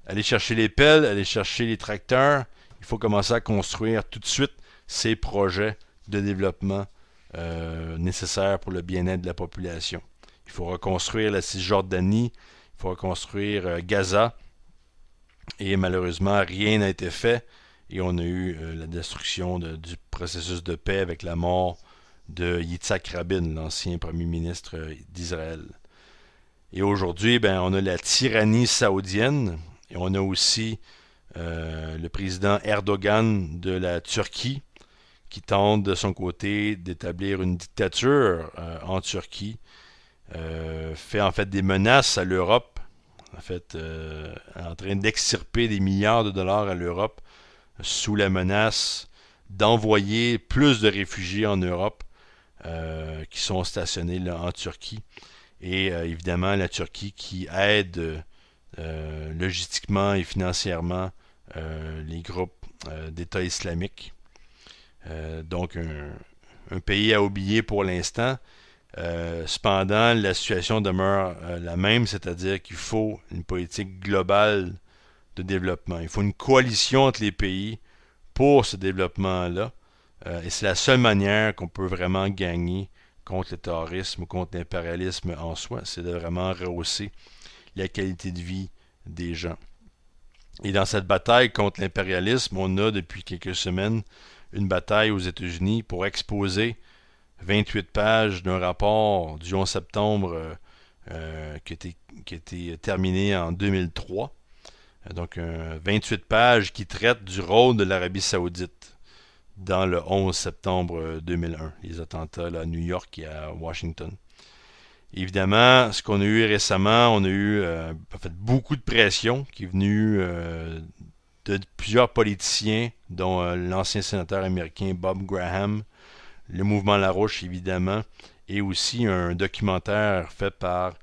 allez chercher les pelles, allez chercher les tracteurs. Il faut commencer à construire tout de suite ces projets de développement nécessaires pour le bien-être de la population. Il faut reconstruire la Cisjordanie, il faut reconstruire Gaza. Et malheureusement, rien n'a été fait. Et on a eu la destruction du processus de paix avec la mort de Yitzhak Rabin, l'ancien premier ministre d'Israël. Et aujourd'hui, on a la tyrannie saoudienne et on a aussi le président Erdogan de la Turquie qui tente de son côté d'établir une dictature en Turquie, fait en fait des menaces à l'Europe, en fait en train d'extirper des milliards de dollars à l'Europe sous la menace d'envoyer plus de réfugiés en Europe qui sont stationnés là, en Turquie. Et évidemment, la Turquie qui aide logistiquement et financièrement les groupes d'État islamique. Donc, un pays à oublier pour l'instant. Cependant, la situation demeure la même, c'est-à-dire qu'il faut une politique globale de développement. Il faut une coalition entre les pays pour ce développement-là. Et c'est la seule manière qu'on peut vraiment gagner contre le terrorisme ou contre l'impérialisme en soi, c'est de vraiment rehausser la qualité de vie des gens. Et dans cette bataille contre l'impérialisme, on a depuis quelques semaines une bataille aux États-Unis pour exposer 28 pages d'un rapport du 11 septembre qui a été terminé en 2003. Donc 28 pages qui traitent du rôle de l'Arabie saoudite dans le 11 septembre 2001, les attentats là, à New York et à Washington. Évidemment, ce qu'on a eu récemment, on a eu en fait, beaucoup de pression qui est venue de plusieurs politiciens, dont l'ancien sénateur américain Bob Graham, le mouvement Larouche évidemment, et aussi un documentaire fait par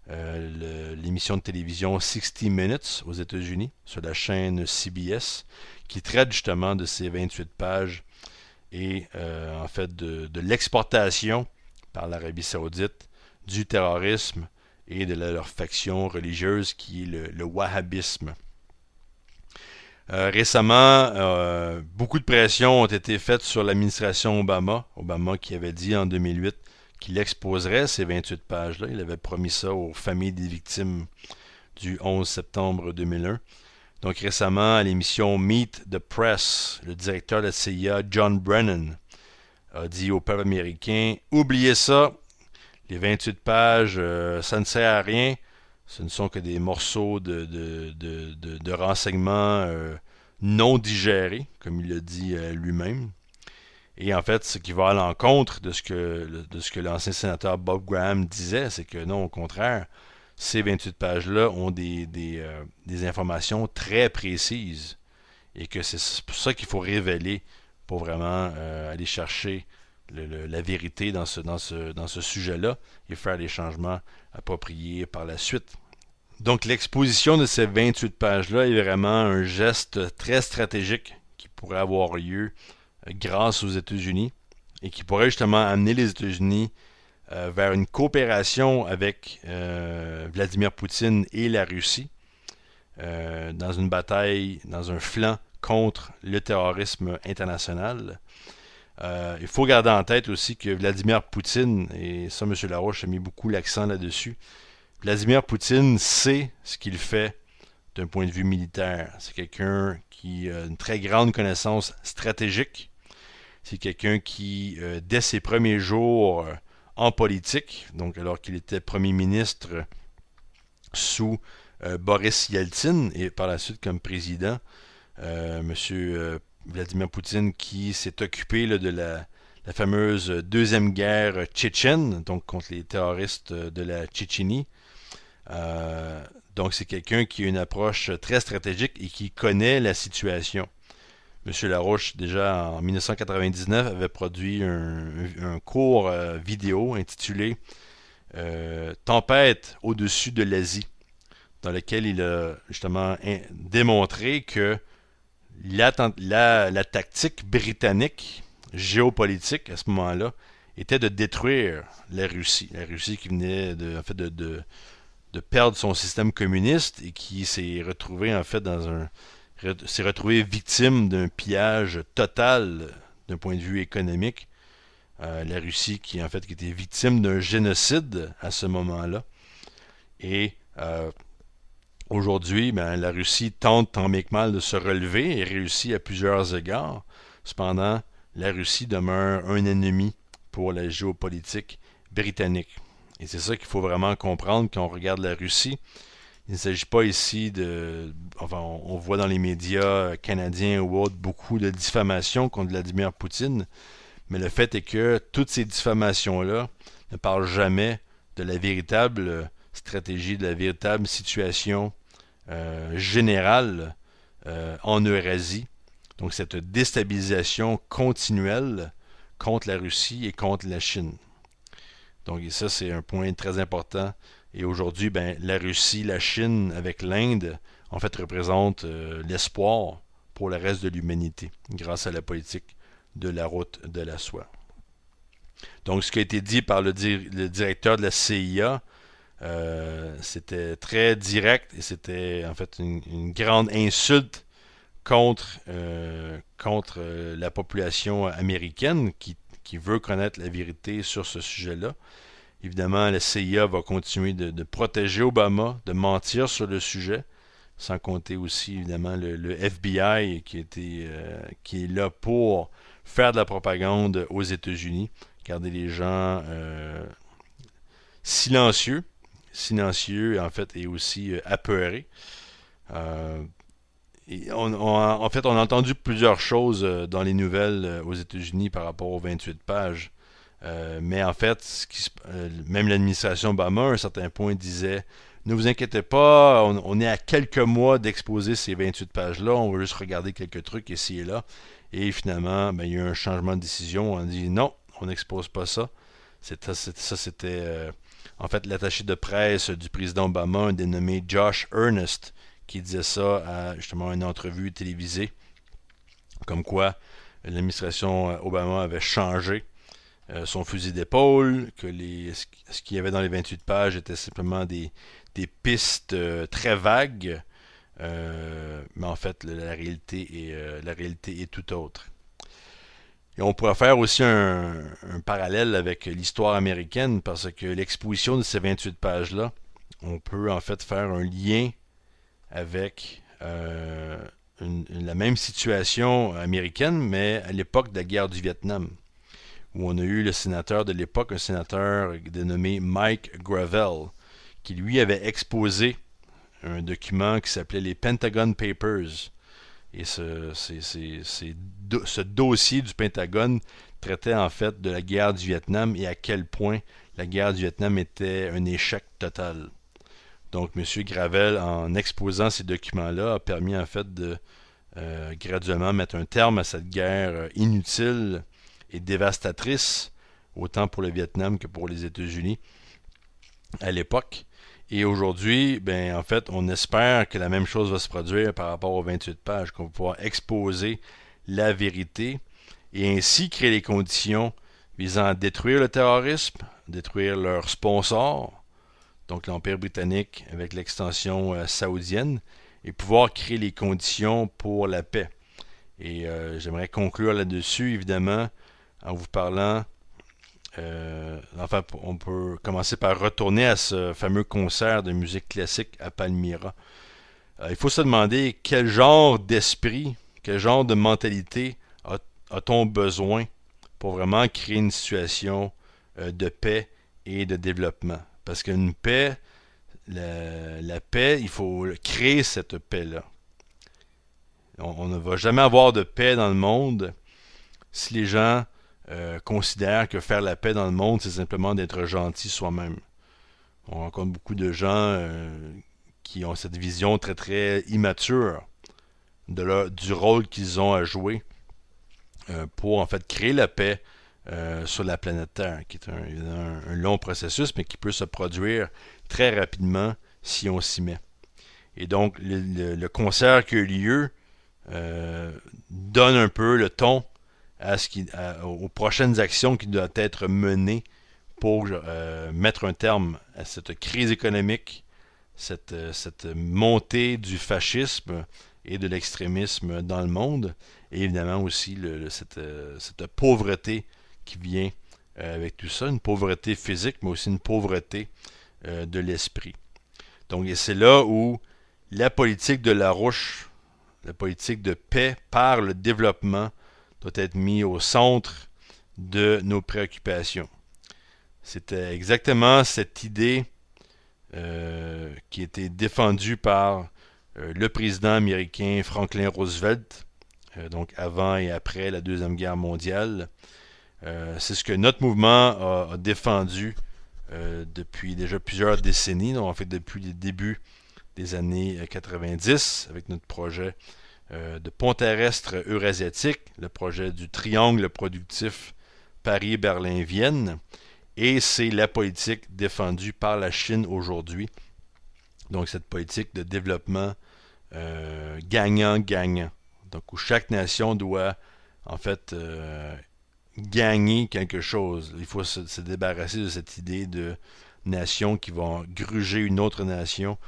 l'émission de télévision 60 Minutes aux États-Unis, sur la chaîne CBS, qui traite justement de ces 28 pages et en fait de l'exportation par l'Arabie Saoudite du terrorisme et de leur faction religieuse qui est le wahhabisme. Récemment, beaucoup de pressions ont été faites sur l'administration Obama. Obama qui avait dit en 2008 qu'il exposerait ces 28 pages-là. Il avait promis ça aux familles des victimes du 11 septembre 2001. Donc récemment, à l'émission Meet the Press, le directeur de la CIA, John Brennan, a dit au peuple américain, oubliez ça, les 28 pages, ça ne sert à rien. Ce ne sont que des morceaux de renseignements non digérés, comme il l'a dit lui-même. Et en fait, ce qui va à l'encontre de ce que l'ancien sénateur Bob Graham disait, c'est que non, au contraire, ces 28 pages-là ont des informations très précises et que c'est pour ça qu'il faut révéler pour vraiment aller chercher la vérité dans ce sujet-là et faire les changements appropriés par la suite. Donc l'exposition de ces 28 pages-là est vraiment un geste très stratégique qui pourrait avoir lieu grâce aux États-Unis et qui pourrait justement amener les États-Unis vers une coopération avec Vladimir Poutine et la Russie dans une bataille, dans un flanc contre le terrorisme international. Il faut garder en tête aussi que Vladimir Poutine, et ça M. Larouche a mis beaucoup l'accent là-dessus, Vladimir Poutine sait ce qu'il fait d'un point de vue militaire. C'est quelqu'un qui a une très grande connaissance stratégique. C'est quelqu'un qui, dès ses premiers jours en politique, donc alors qu'il était premier ministre sous Boris Yeltsin et par la suite comme président, M. Vladimir Poutine qui s'est occupé là, de la fameuse deuxième guerre tchétchène, donc contre les terroristes de la Tchétchénie. Donc c'est quelqu'un qui a une approche très stratégique et qui connaît la situation. M. Larouche, déjà en 1999, avait produit un court vidéo intitulé Tempête au-dessus de l'Asie, dans lequel il a justement démontré que la tactique britannique géopolitique à ce moment-là était de détruire la Russie. La Russie qui venait de perdre son système communiste et qui s'est retrouvée en fait s'est retrouvée victime d'un pillage total d'un point de vue économique. La Russie qui en fait qui était victime d'un génocide à ce moment-là. Et aujourd'hui, la Russie tente tant bien que mal de se relever et réussit à plusieurs égards. Cependant, la Russie demeure un ennemi pour la géopolitique britannique. Et c'est ça qu'il faut vraiment comprendre quand on regarde la Russie. Il ne s'agit pas ici de... Enfin, on voit dans les médias canadiens ou autres beaucoup de diffamations contre Vladimir Poutine, mais le fait est que toutes ces diffamations-là ne parlent jamais de la véritable stratégie, de la véritable situation générale en Eurasie. Donc cette déstabilisation continuelle contre la Russie et contre la Chine. Donc ça, c'est un point très important. Et aujourd'hui, la Russie, la Chine avec l'Inde, en fait, représentent l'espoir pour le reste de l'humanité, grâce à la politique de la route de la soie. Donc, ce qui a été dit par le directeur de la CIA, c'était très direct et c'était en fait une grande insulte contre la population américaine qui veut connaître la vérité sur ce sujet-là. Évidemment, la CIA va continuer de protéger Obama, de mentir sur le sujet, sans compter aussi, évidemment, le FBI qui est là pour faire de la propagande aux États-Unis, garder les gens silencieux, en fait, et aussi apeurés. En fait, on a entendu plusieurs choses dans les nouvelles aux États-Unis par rapport aux 28 pages. Mais en fait, même l'administration Obama, à un certain point, disait ne vous inquiétez pas, on est à quelques mois d'exposer ces 28 pages-là, on va juste regarder quelques trucs ici et là. Et finalement, ben, il y a eu un changement de décision. On a dit non, on n'expose pas ça. C'était en fait l'attaché de presse du président Obama, un dénommé Josh Earnest, qui disait ça à justement une entrevue télévisée, comme quoi l'administration Obama avait changé son fusil d'épaule, que ce qu'il y avait dans les 28 pages était simplement des pistes très vagues, mais en fait la réalité est tout autre. Et on pourrait faire aussi un parallèle avec l'histoire américaine, parce que l'exposition de ces 28 pages-là, on peut en fait faire un lien avec la même situation américaine, mais à l'époque de la guerre du Vietnam, où on a eu le sénateur de l'époque, un sénateur dénommé Mike Gravel, qui lui avait exposé un document qui s'appelait les Pentagon Papers. Et ce dossier du Pentagone traitait en fait de la guerre du Vietnam et à quel point la guerre du Vietnam était un échec total. Donc M. Gravel, en exposant ces documents-là, a permis en fait de graduellement mettre un terme à cette guerre inutile et dévastatrice, autant pour le Vietnam que pour les États-Unis à l'époque. Et aujourd'hui, ben, en fait, on espère que la même chose va se produire par rapport aux 28 pages, qu'on va pouvoir exposer la vérité et ainsi créer les conditions visant à détruire le terrorisme, détruire leurs sponsors, donc l'Empire britannique avec l'extension saoudienne, et pouvoir créer les conditions pour la paix. Et j'aimerais conclure là-dessus, évidemment, en vous parlant, enfin, on peut commencer par retourner à ce fameux concert de musique classique à Palmyra. Il faut se demander quel genre d'esprit, quel genre de mentalité a-t-on besoin pour vraiment créer une situation de paix et de développement. Parce qu'une paix, la paix, il faut créer cette paix-là. On ne va jamais avoir de paix dans le monde si les gens considèrent que faire la paix dans le monde, c'est simplement d'être gentil soi-même. On rencontre beaucoup de gens qui ont cette vision très très immature du rôle qu'ils ont à jouer pour en fait créer la paix sur la planète Terre, qui est un long processus, mais qui peut se produire très rapidement si on s'y met. Et donc, le concert qui a eu lieu donne un peu le ton aux prochaines actions qui doivent être menées pour mettre un terme à cette crise économique, cette montée du fascisme et de l'extrémisme dans le monde, et évidemment aussi cette pauvreté qui vient avec tout ça, une pauvreté physique, mais aussi une pauvreté de l'esprit. Donc, et c'est là où la politique de Larouche, la politique de paix par le développement, doit être mise au centre de nos préoccupations. C'était exactement cette idée qui était défendue par le président américain Franklin Roosevelt, donc avant et après la Deuxième Guerre mondiale. C'est ce que notre mouvement a défendu depuis déjà plusieurs décennies, donc en fait depuis les débuts des années 90, avec notre projet de pont terrestre eurasiatique, le projet du triangle productif Paris-Berlin-Vienne, et c'est la politique défendue par la Chine aujourd'hui. Donc cette politique de développement gagnant-gagnant. Donc où chaque nation doit en fait gagner quelque chose. Il faut se débarrasser de cette idée de nation qui va gruger une autre nation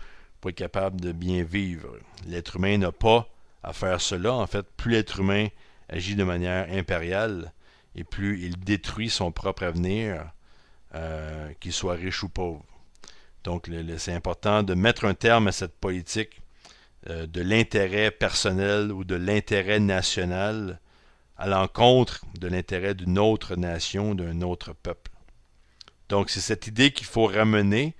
pour être capable de bien vivre. L'être humain n'a pas à faire cela. En fait, plus l'être humain agit de manière impériale et plus il détruit son propre avenir, qu'il soit riche ou pauvre. Donc, c'est important de mettre un terme à cette politique de l'intérêt personnel ou de l'intérêt national à l'encontre de l'intérêt d'une autre nation, d'un autre peuple. Donc, c'est cette idée qu'il faut ramener,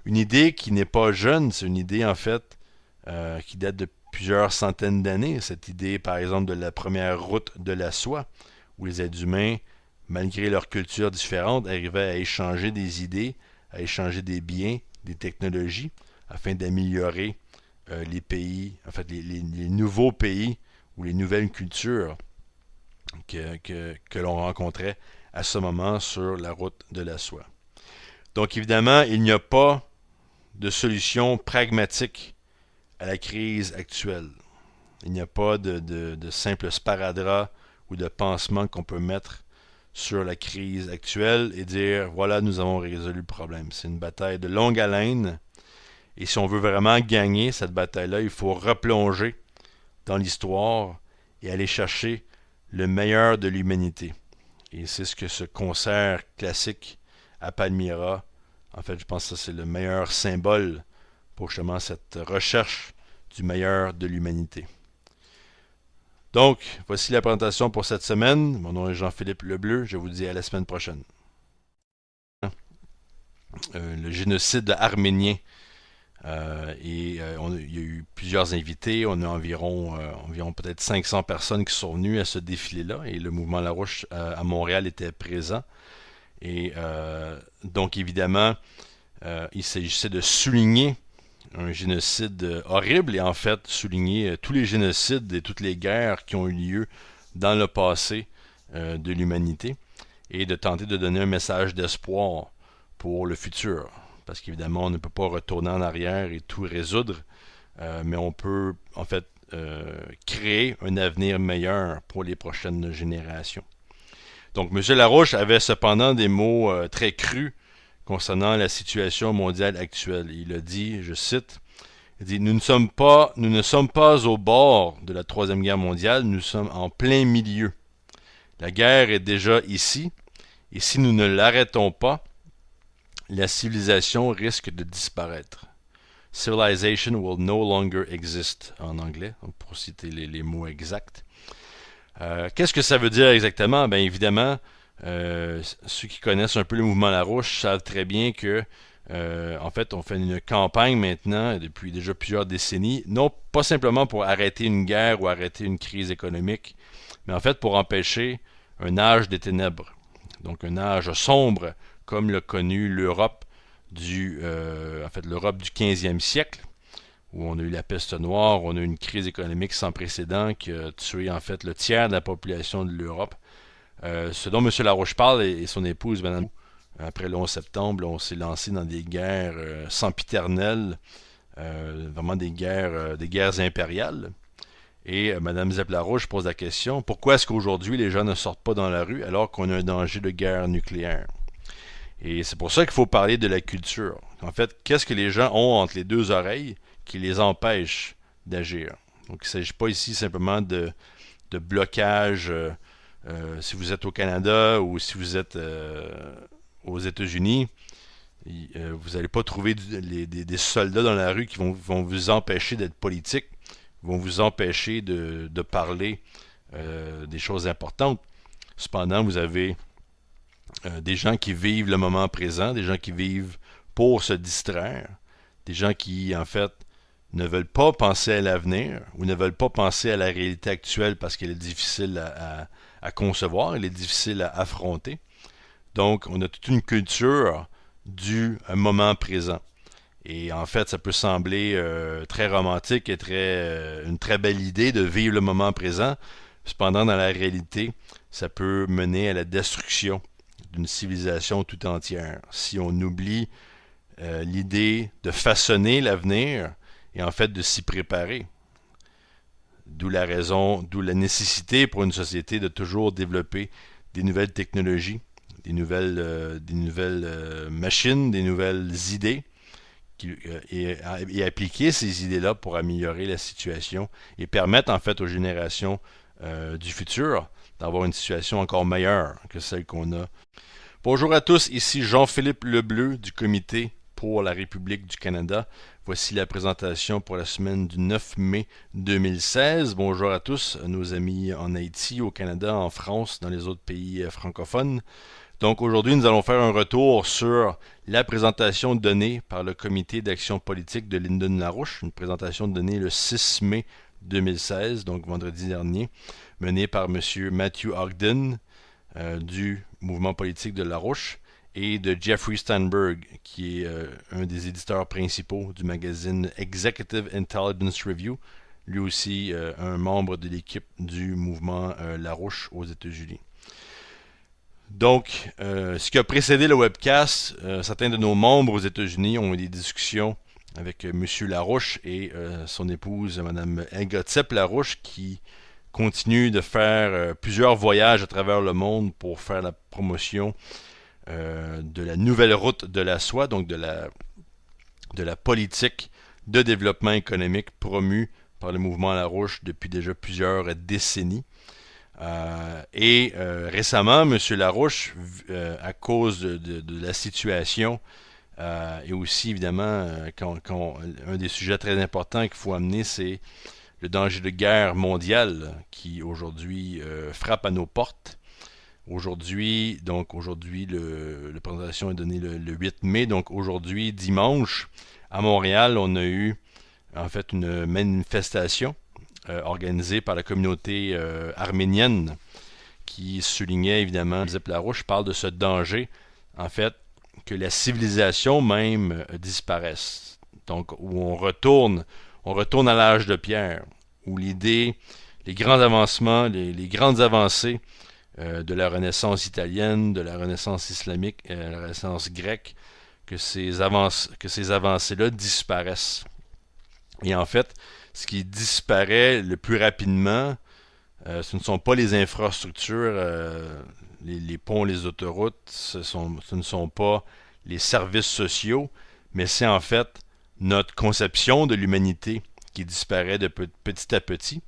une idée qui n'est pas jeune, c'est une idée en fait qui date plusieurs centaines d'années, cette idée par exemple de la première route de la soie, où les êtres humains, malgré leurs cultures différentes, arrivaient à échanger des idées, à échanger des biens, des technologies, afin d'améliorer les pays, en fait les nouveaux pays ou les nouvelles cultures que l'on rencontrait à ce moment sur la route de la soie. Donc évidemment, il n'y a pas de solution pragmatique à la crise actuelle. Il n'y a pas de simple sparadrap ou de pansement qu'on peut mettre sur la crise actuelle et dire voilà, nous avons résolu le problème. C'est une bataille de longue haleine et si on veut vraiment gagner cette bataille-là, il faut replonger dans l'histoire et aller chercher le meilleur de l'humanité. Et c'est ce que ce concert classique à Palmyra, en fait, je pense que c'est le meilleur symbole pour justement cette recherche du meilleur de l'humanité. Donc, voici la présentation pour cette semaine. Mon nom est Jean-Philippe Lebleu. Je vous dis à la semaine prochaine. Le génocide arménien. Il y a eu plusieurs invités. On a environ peut-être 500 personnes qui sont venues à ce défilé-là. Et le mouvement Larouche à Montréal était présent. Et donc, évidemment, il s'agissait de souligner un génocide horrible et en fait souligner tous les génocides et toutes les guerres qui ont eu lieu dans le passé de l'humanité et de tenter de donner un message d'espoir pour le futur. Parce qu'évidemment, on ne peut pas retourner en arrière et tout résoudre, mais on peut en fait créer un avenir meilleur pour les prochaines générations. Donc, M. Larouche avait cependant des mots très crus concernant la situation mondiale actuelle. Il a dit, je cite, il dit, nous ne sommes pas au bord de la Troisième Guerre mondiale, nous sommes en plein milieu. La guerre est déjà ici, et si nous ne l'arrêtons pas, la civilisation risque de disparaître. Civilization will no longer exist, en anglais, pour citer les mots exacts. Qu'est-ce que ça veut dire exactement? Bien évidemment, ceux qui connaissent un peu le mouvement Larouche savent très bien que en fait, on fait une campagne maintenant depuis déjà plusieurs décennies, non pas simplement pour arrêter une guerre ou arrêter une crise économique, mais en fait pour empêcher un âge des ténèbres. Donc un âge sombre comme l'a connu l'Europe l'Europe du 15e siècle, où on a eu la peste noire, on a eu une crise économique sans précédent qui a tué en fait le tiers de la population de l'Europe. Ce dont M. Larouche parle et son épouse, Mme, après le 11 septembre, on s'est lancé dans des guerres sempiternelles, vraiment des guerres impériales. Et Mme Zepp-Larouche pose la question, pourquoi est-ce qu'aujourd'hui les gens ne sortent pas dans la rue alors qu'on a un danger de guerre nucléaire? Et c'est pour ça qu'il faut parler de la culture. En fait, qu'est-ce que les gens ont entre les deux oreilles qui les empêche d'agir? Donc il ne s'agit pas ici simplement de blocage si vous êtes au Canada ou si vous êtes aux États-Unis. Vous n'allez pas trouver des soldats dans la rue qui vont vous empêcher d'être politique, vont vous empêcher de parler des choses importantes. Cependant, vous avez des gens qui vivent le moment présent, des gens qui vivent pour se distraire, des gens qui, en fait, ne veulent pas penser à l'avenir ou ne veulent pas penser à la réalité actuelle parce qu'elle est difficile à concevoir, elle est difficile à affronter. Donc, on a toute une culture du moment présent. Et en fait, ça peut sembler très romantique et une très belle idée de vivre le moment présent. Cependant, dans la réalité, ça peut mener à la destruction d'une civilisation tout entière. Si on oublie l'idée de façonner l'avenir et en fait de s'y préparer. D'où la nécessité pour une société de toujours développer des nouvelles technologies, des nouvelles machines, des nouvelles idées, et appliquer ces idées-là pour améliorer la situation et permettre en fait aux générations du futur d'avoir une situation encore meilleure que celle qu'on a. Bonjour à tous, ici Jean-Philippe Lebleu du Comité pour la République du Canada. Voici la présentation pour la semaine du 9 mai 2016. Bonjour à tous, nos amis en Haïti, au Canada, en France, dans les autres pays francophones. Donc aujourd'hui, nous allons faire un retour sur la présentation donnée par le Comité d'action politique de Lyndon LaRouche, une présentation donnée le 6 mai 2016, donc vendredi dernier, menée par M. Matthew Ogden du mouvement politique de Larouche et de Jeffrey Steinberg, qui est un des éditeurs principaux du magazine Executive Intelligence Review, lui aussi un membre de l'équipe du mouvement Larouche aux États-Unis. Donc, ce qui a précédé le webcast, certains de nos membres aux États-Unis ont eu des discussions avec M. Larouche et son épouse, Mme Helga Tsepp-Larouche, qui continue de faire plusieurs voyages à travers le monde pour faire la promotion de la nouvelle route de la soie, donc de la politique de développement économique promue par le mouvement Larouche depuis déjà plusieurs décennies. Récemment, M. Larouche, à cause de la situation, et aussi évidemment, un des sujets très importants qu'il faut amener, c'est le danger de guerre mondiale qui aujourd'hui frappe à nos portes. Aujourd'hui, la présentation est donnée le 8 mai, donc aujourd'hui, dimanche, à Montréal, on a eu en fait une manifestation organisée par la communauté arménienne qui soulignait évidemment, Tsepp-Larouche parle de ce danger, en fait, que la civilisation même disparaisse. Donc, où on retourne à l'âge de pierre, où les grands avancements, les grandes avancées de la Renaissance italienne, de la Renaissance islamique, la Renaissance grecque, que ces avancées-là disparaissent. Et en fait, ce qui disparaît le plus rapidement, ce ne sont pas les infrastructures, les ponts, les autoroutes, ce ne sont pas les services sociaux, mais c'est en fait notre conception de l'humanité qui disparaît de petit à petit.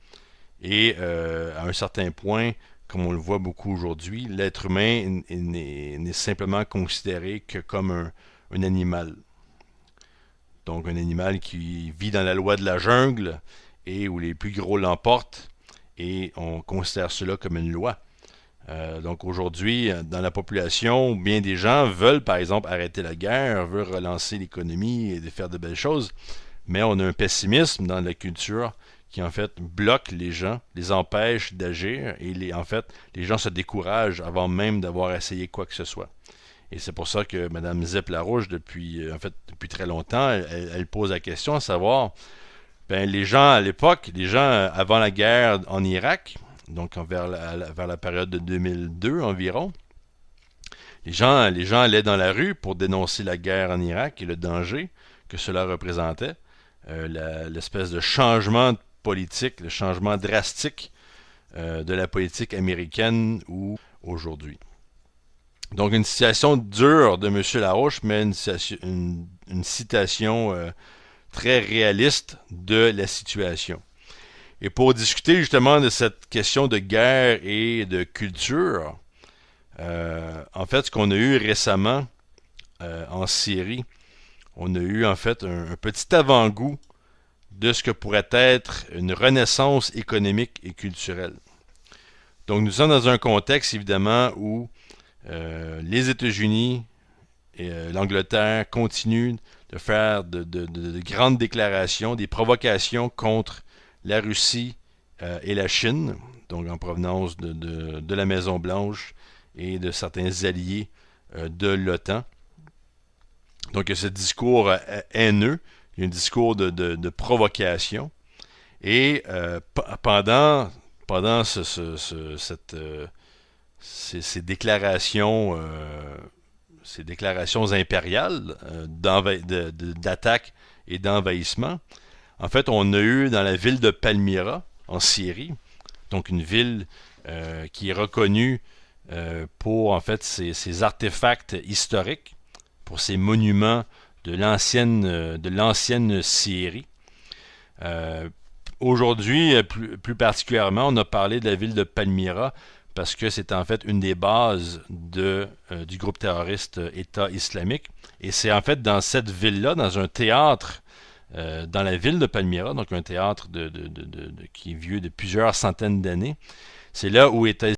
Et à un certain point, comme on le voit beaucoup aujourd'hui, l'être humain n'est simplement considéré que comme un animal. Donc un animal qui vit dans la loi de la jungle et où les plus gros l'emportent, et on considère cela comme une loi. Donc aujourd'hui, dans la population, bien des gens veulent par exemple arrêter la guerre, veulent relancer l'économie et faire de belles choses, mais on a un pessimisme dans la culture qui en fait bloque les gens, les empêche d'agir, et en fait les gens se découragent avant même d'avoir essayé quoi que ce soit. Et c'est pour ça que Mme Tsepp-Larouche, depuis très longtemps, elle pose la question à savoir, les gens à l'époque, les gens avant la guerre en Irak, donc vers la période de 2002 environ, les gens allaient dans la rue pour dénoncer la guerre en Irak et le danger que cela représentait, l'espèce de changement politique, le changement drastique de la politique américaine aujourd'hui. Donc une citation dure de M. Larouche, mais une citation très réaliste de la situation. Et pour discuter justement de cette question de guerre et de culture, en fait, ce qu'on a eu récemment en Syrie, on a eu en fait un petit avant-goût de ce que pourrait être une renaissance économique et culturelle. Donc nous sommes dans un contexte évidemment où les États-Unis et l'Angleterre continuent de faire de grandes déclarations, des provocations contre la Russie et la Chine, donc en provenance de la Maison-Blanche et de certains alliés de l'OTAN. Donc il y a ce discours haineux, il y a un discours de provocation. Et pendant ces déclarations impériales d'attaque et d'envahissement, en fait, on a eu dans la ville de Palmyra, en Syrie, donc une ville qui est reconnue pour en fait ses artefacts historiques, pour ses monuments de l'ancienne Syrie. Aujourd'hui, plus particulièrement, on a parlé de la ville de Palmyra parce que c'est en fait une des bases du groupe terroriste État islamique. Et c'est en fait dans cette ville-là, dans un théâtre dans la ville de Palmyra, donc un théâtre qui est vieux de plusieurs centaines d'années, c'est là où était